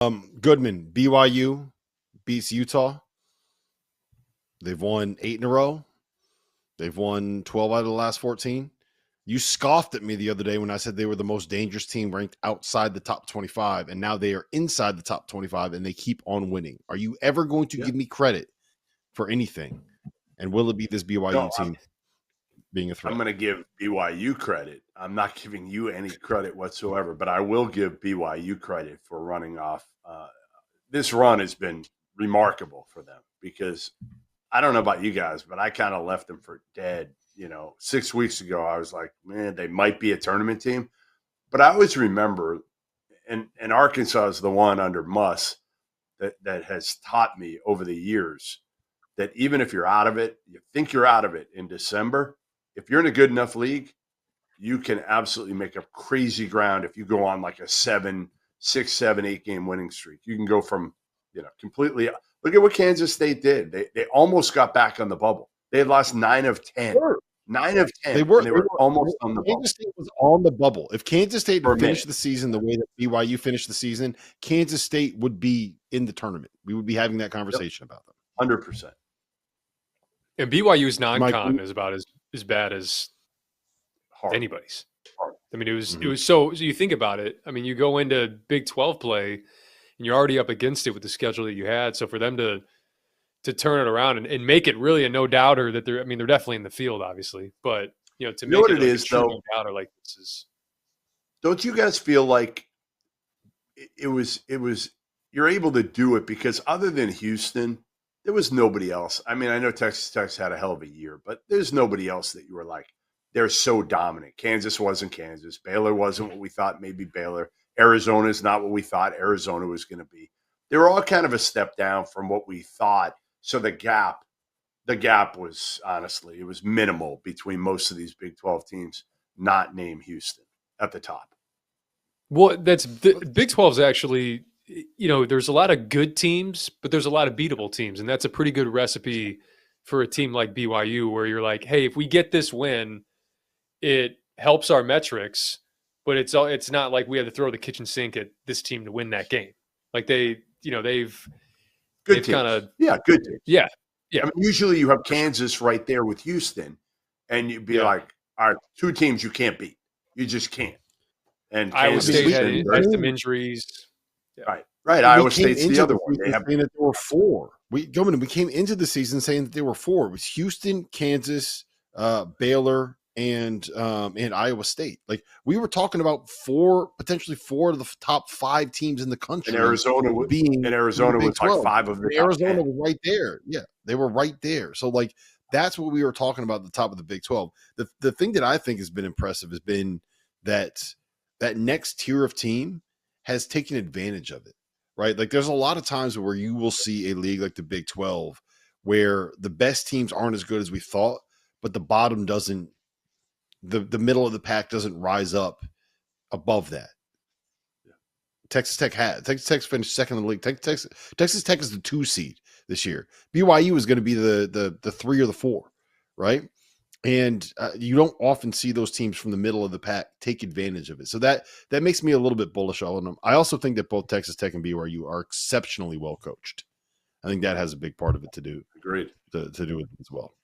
Goodman, BYU beats Utah. They've won 8 in a row. They've won 12 out of the last 14. You scoffed at me the other day when I said they were the most dangerous team ranked outside the top 25, and now they are inside the top 25, and they keep on winning. Are you ever going to give me credit for anything? And will it be this BYU team being a threat? I'm going to give BYU credit. I'm not giving you any credit whatsoever, but I will give BYU credit for running off. This run has been remarkable for them because I don't know about you guys, but I kind of left them for dead. 6 weeks ago, I was like, man, they might be a tournament team. But I always remember, and Arkansas is the one under Muss that has taught me over the years that even if you're out of it, you think you're out of it in December, if you're in a good enough league, you can absolutely make a crazy ground if you go on like a 6, 7, 8 game winning streak. You can go from, completely – look at what Kansas State did. They almost got back on the bubble. They had lost 9 of 10. Sure. 9 of 10. They were almost on the bubble. Kansas State was on the bubble. If Kansas State finished the season the way that BYU finished the season, Kansas State would be in the tournament. We would be having that conversation about them. 100%. And BYU's non-con is about as bad as anybody's. I mean, it was so you think about it. I mean, you go into Big 12 play and you're already up against it with the schedule that you had. So for them to turn it around and make it really a no doubter that they're definitely in the field, obviously, but to make what it it is though, no doubter like this is. Don't you guys feel like it was you're able to do it because other than Houston, there was nobody else. I mean, I know Texas Tech had a hell of a year, but there's nobody else that you were like, they're so dominant. Kansas wasn't Kansas. Baylor wasn't what we thought maybe Baylor. Arizona is not what we thought Arizona was going to be. They were all kind of a step down from what we thought. So the gap was honestly, it was minimal between most of these Big 12 teams, not named Houston at the top. Well, Big 12 is actually, there's a lot of good teams, but there's a lot of beatable teams. And that's a pretty good recipe for a team like BYU where you're like, hey, if we get this win, it helps our metrics, but it's not like we had to throw the kitchen sink at this team to win that game. Like they've good kind of good teams. Yeah. I mean, usually you have Kansas right there with Houston, and you'd be like, all right, 2 teams you can't beat. You just can't. And Iowa State had some injuries. Yeah. Right. Iowa State's the other one. They saying that there were 4. We came into the season saying that there were 4. It was Houston, Kansas, Baylor, and Iowa State. Like we were talking about potentially 4 of the top 5 teams in the country. And Arizona was like 5 of the top Arizona 10. was right there. Yeah, they were right there. So like that's what we were talking about at the top of the Big 12. The thing that I think has been impressive has been that next tier of team has taken advantage of it. Right? Like there's a lot of times where you will see a league like the Big 12 where the best teams aren't as good as we thought, but the bottom doesn't the middle of the pack doesn't rise up above that. Yeah. Texas Tech finished second in the league. Texas Tech is the 2 seed this year. BYU is going to be the 3 or the 4, right? And you don't often see those teams from the middle of the pack take advantage of it. So that makes me a little bit bullish on them. I also think that both Texas Tech and BYU are exceptionally well coached. I think that has a big part of it to do. Agreed. To do with it as well.